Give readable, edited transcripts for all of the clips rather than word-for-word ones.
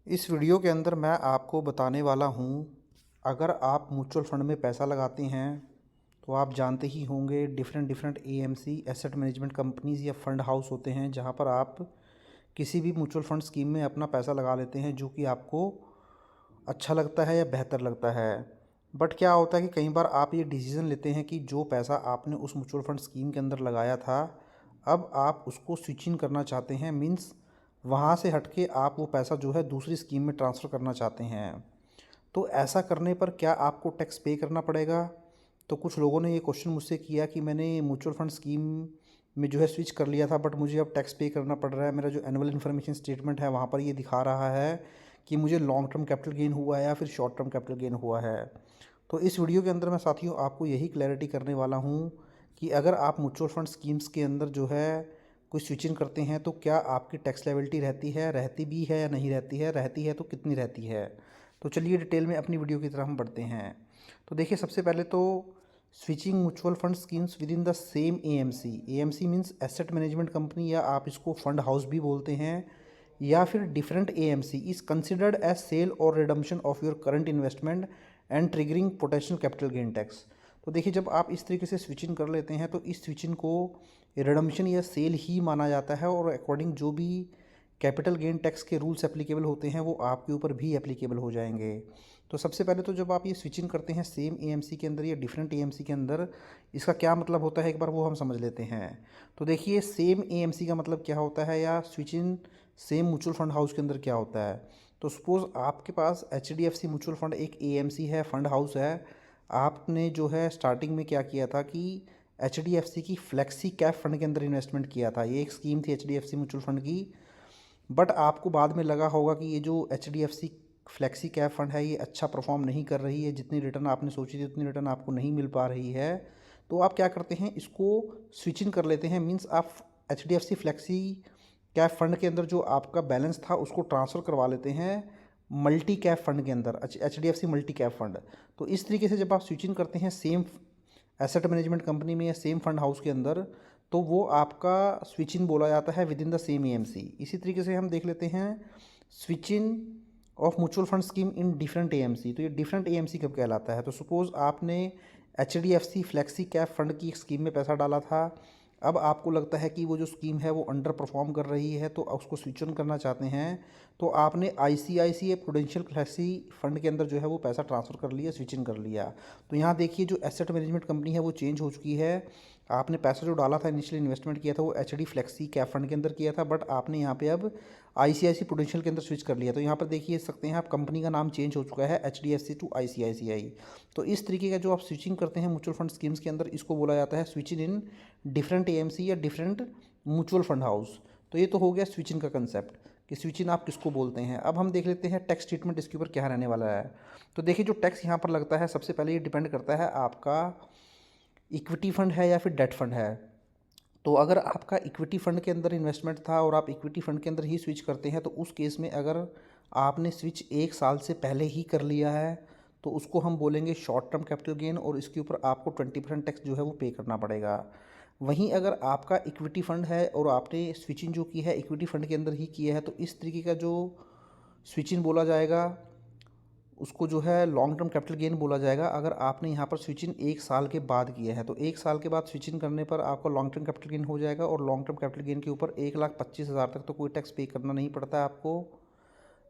इस वीडियो के अंदर मैं आपको बताने वाला हूँ, अगर आप म्यूचुअल फंड में पैसा लगाते हैं तो आप जानते ही होंगे different different AMC asset management companies या फंड हाउस होते हैं जहाँ पर आप किसी भी म्यूचुअल फंड स्कीम में अपना पैसा लगा लेते हैं जो कि आपको अच्छा लगता है या बेहतर लगता है। बट क्या होता है कि कई बार आप ये डिसीज़न लेते हैं कि जो पैसा आपने उस म्यूचुअल फंड स्कीम के अंदर लगाया था, अब आप उसको स्विच इन करना चाहते हैं। मीन्स वहाँ से हट के आप वो पैसा जो है दूसरी स्कीम में ट्रांसफ़र करना चाहते हैं। तो ऐसा करने पर क्या आपको टैक्स पे करना पड़ेगा? तो कुछ लोगों ने ये क्वेश्चन मुझसे किया कि मैंने म्यूचुअल फंड स्कीम में जो है स्विच कर लिया था, बट मुझे अब टैक्स पे करना पड़ रहा है। मेरा जो एनुअल इन्फॉर्मेशन स्टेटमेंट है वहाँ पर ये दिखा रहा है कि मुझे लॉन्ग टर्म कैपिटल गेन हुआ है या फिर शॉर्ट टर्म कैपिटल गेन हुआ है। तो इस वीडियो के अंदर मैं साथियों आपको यही क्लैरिटी करने वाला हूँ कि अगर आप म्यूचुअल फंड स्कीम्स के अंदर जो है कोई स्विचिंग करते हैं तो क्या आपकी टैक्स लायबिलिटी रहती है, रहती भी है या नहीं रहती है, रहती है तो कितनी रहती है। तो चलिए डिटेल में अपनी वीडियो की तरफ हम बढ़ते हैं। तो देखिए, सबसे पहले तो switching mutual fund schemes with in the same AMC. AMC means asset management company, या आप इसको फंड हाउस भी बोलते हैं, या फिर different AMC is considered as sale और redemption of your current investment and triggering potential capital gain tax. तो देखिए, जब आप इस तरीके से स्विचिंग कर लेते हैं तो इस स्विचिंग को रिडम्पशन या सेल ही माना जाता है, और अकॉर्डिंग जो भी कैपिटल गेन टैक्स के रूल्स एप्लीकेबल होते हैं वो आपके ऊपर भी एप्लीकेबल हो जाएंगे। तो सबसे पहले तो जब आप ये स्विचिंग करते हैं सेम एएमसी के अंदर या डिफरेंट एएमसी के अंदर, इसका क्या मतलब होता है एक बार वो हम समझ लेते हैं। तो देखिए, सेम एएमसी का मतलब क्या होता है, या switching same mutual fund house के अंदर क्या होता है। तो सपोज़ आपके पास एचडीएफसी म्यूचुअल फंड एक एएमसी है, फंड हाउस है। आपने जो है स्टार्टिंग में क्या किया था कि एचडीएफसी की फ्लेक्सी कैप फंड के अंदर इन्वेस्टमेंट किया था। ये एक स्कीम थी एचडीएफसी म्यूचुअल फंड की। बट आपको बाद में लगा होगा कि ये जो H D F C flexi cap fund है ये अच्छा परफॉर्म नहीं कर रही है, जितनी रिटर्न आपने सोची थी उतनी रिटर्न आपको नहीं मिल पा रही है। तो आप क्या करते हैं, इसको स्विचिंग कर लेते हैं। मीन्स आप H D F C flexi cap fund के अंदर जो आपका बैलेंस था उसको ट्रांसफ़र करवा लेते हैं मल्टी कैप फंड के अंदर, H D F C multi cap fund. तो इस तरीके से जब आप स्विचिंग करते हैं सेम एसेट मैनेजमेंट कंपनी में या सेम फंड हाउस के अंदर, तो वो आपका स्विचिंग बोला जाता है with in the same AMC. इसी तरीके से हम देख लेते हैं switching off mutual fund scheme in different AMC. तो ये डिफरेंट एएमसी कब कहलाता है। तो सपोज़ आपने H D F C flexi cap fund की एक स्कीम में पैसा डाला था। अब आपको लगता है कि वो जो स्कीम है वो अंडर परफॉर्म कर रही है, तो उसको स्विच ऑन करना चाहते हैं। तो आपने आईसीआईसीआई प्रूडेंशियल फ्लेक्सी फंड के अंदर जो है वो पैसा ट्रांसफ़र कर लिया, स्विच इन कर लिया। तो यहाँ देखिए, जो एसेट मैनेजमेंट कंपनी है वो चेंज हो चुकी है। आपने पैसा जो डाला था, इनिशियली इन्वेस्टमेंट किया था वो H D flexi cap fund के अंदर किया था, बट आपने यहाँ पे अब आईसीआईसी प्रूडेंशियल के अंदर स्विच कर लिया। तो यहाँ पर देखिए सकते हैं आप, कंपनी का नाम चेंज हो चुका है H D F C to ICICI. तो इस तरीके का जो आप स्विचिंग करते हैं म्यूचुअल फंड स्कीम्स के अंदर, इसको बोला जाता है स्विचिंग इन डिफरेंट एएमसी या डिफरेंट म्यूचुअल फंड हाउस। तो ये तो हो गया स्विचिंग का कंसेप्ट कि स्विचिंग आप किसको बोलते हैं। अब हम देख लेते हैं टैक्स ट्रीटमेंट इसके ऊपर क्या रहने वाला है। तो देखिए, जो टैक्स यहाँ पर लगता है, सबसे पहले ये डिपेंड करता है आपका इक्विटी फंड है या फिर डेट फंड है। तो अगर आपका इक्विटी फंड के अंदर इन्वेस्टमेंट था और आप इक्विटी फंड के अंदर ही स्विच करते हैं, तो उस केस में अगर आपने स्विच 1 साल से पहले ही कर लिया है तो उसको हम बोलेंगे शॉर्ट टर्म कैपिटल गेन, और इसके ऊपर आपको 20% टैक्स जो है वो पे करना पड़ेगा। वहीं अगर आपका इक्विटी फंड है और आपने स्विचिंग जो की है इक्विटी फंड के अंदर ही किया है, तो इस तरीके का जो स्विचिंग बोला जाएगा उसको जो है लॉन्ग टर्म कैपिटल गेन बोला जाएगा। अगर आपने यहाँ पर स्विचिंग 1 साल के बाद किया है, तो 1 साल के बाद स्विचिंग करने पर आपका लॉन्ग टर्म कैपिटल गेन हो जाएगा, और लॉन्ग टर्म कैपिटल गेन के ऊपर 1,25,000 तक तो कोई टैक्स पे करना नहीं पड़ता है आपको।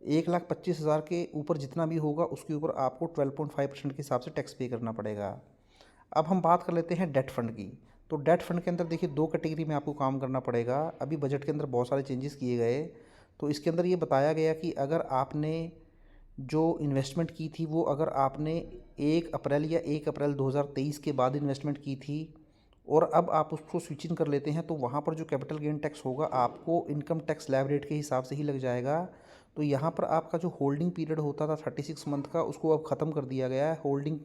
1,25,000 के ऊपर जितना भी होगा उसके ऊपर आपको 12.5% के हिसाब से टैक्स पे करना पड़ेगा। अब हम बात कर लेते हैं डेट फंड की। तो डेट फंड के अंदर देखिए, 2 कैटेगरी में आपको काम करना पड़ेगा। अभी बजट के अंदर बहुत सारे चेंजेस किए गए, तो इसके अंदर ये बताया गया कि अगर आपने जो इन्वेस्टमेंट की थी वो, अगर आपने 1 अप्रैल या 1 अप्रैल 2023 के बाद इन्वेस्टमेंट की थी और अब आप उसको स्विच इन कर लेते हैं, तो वहाँ पर जो कैपिटल गेन टैक्स होगा आपको इनकम टैक्स स्लैब रेट के हिसाब से ही लग जाएगा। तो यहाँ पर आपका जो होल्डिंग पीरियड होता था 36 मंथ का, उसको अब ख़त्म कर दिया गया है। होल्डिंग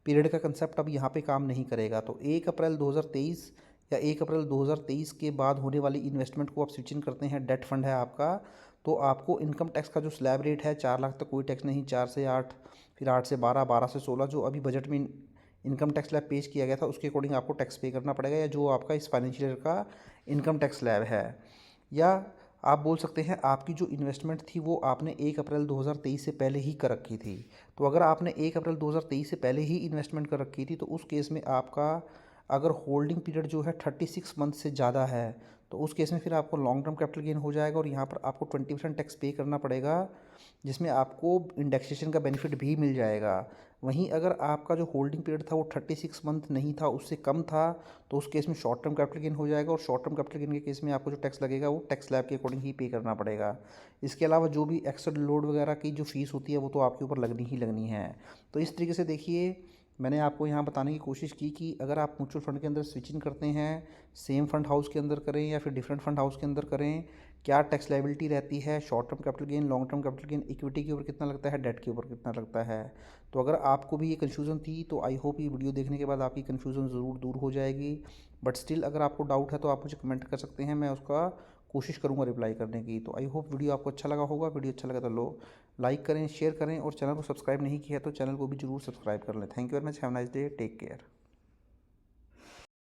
पीरियड का कंसेप्ट अब यहाँ पे काम नहीं करेगा। तो 1 अप्रैल 2023 या 1 अप्रैल 2023 के बाद होने वाली इन्वेस्टमेंट को आप स्विच इन करते हैं, डेट फंड है आपका, तो आपको इनकम टैक्स का जो स्लैब रेट है 4 लाख तक कोई टैक्स नहीं, 4 से 8, फिर 8 से 12, 12 से 16, जो अभी बजट में इनकम टैक्स स्लैब पेश किया गया था उसके अकॉर्डिंग आपको टैक्स पे करना पड़ेगा, या जो आपका इस फाइनेंशियल ईयर का इनकम टैक्स स्लैब है। या आप बोल सकते हैं आपकी जो इन्वेस्टमेंट थी वो आपने 1 अप्रैल 2023 से पहले ही कर रखी थी। तो अगर आपने 1 अप्रैल 2023 से पहले ही इन्वेस्टमेंट कर रखी थी तो उस केस में आपका अगर होल्डिंग पीरियड जो है 36 मंथ से ज़्यादा है तो उस केस में फिर आपको लॉन्ग टर्म कैपिटल गेन हो जाएगा और यहाँ पर आपको 20% टैक्स पे करना पड़ेगा, जिसमें आपको इंडेक्सेशन का बेनिफिट भी मिल जाएगा। वहीं अगर आपका जो होल्डिंग पीरियड था वो 36 मंथ नहीं था, उससे कम था, तो उस केस में शॉर्ट टर्म कैपिटल गेन हो जाएगा और शॉर्ट टर्म कैपिटल गेन के केस में आपको जो टैक्स लगेगा वो टैक्स स्लैब के अकॉर्डिंग ही पे करना पड़ेगा। इसके अलावा जो भी एक्स्ट्रा लोड वगैरह की जो फ़ीस होती है वो तो आपके ऊपर लगनी ही लगनी है। तो इस तरीके से देखिए, मैंने आपको यहाँ बताने की कोशिश की कि अगर आप म्यूचुअल फंड के अंदर स्विचिंग करते हैं, सेम फंड हाउस के अंदर करें या फिर डिफरेंट फंड हाउस के अंदर करें, क्या टैक्स लायबिलिटी रहती है, short term capital gain, long term capital gain, equity के ऊपर कितना लगता है, डेट के ऊपर कितना लगता है। तो अगर आपको भी ये कन्फ्यूज़न थी तो आई होप ये वीडियो देखने के बाद आपकी कन्फ्यूज़न ज़रूर दूर हो जाएगी। बट स्टिल अगर आपको डाउट है तो आप मुझे कमेंट कर सकते हैं, मैं उसका कोशिश करूँगा रिप्लाई करने की। तो आई होप वीडियो आपको अच्छा लगा होगा। वीडियो अच्छा लगा तो लाइक करें, शेयर करें और चैनल को सब्सक्राइब नहीं किया तो चैनल को भी जरूर सब्सक्राइब कर लें। Thank you very much, have nice day, take care.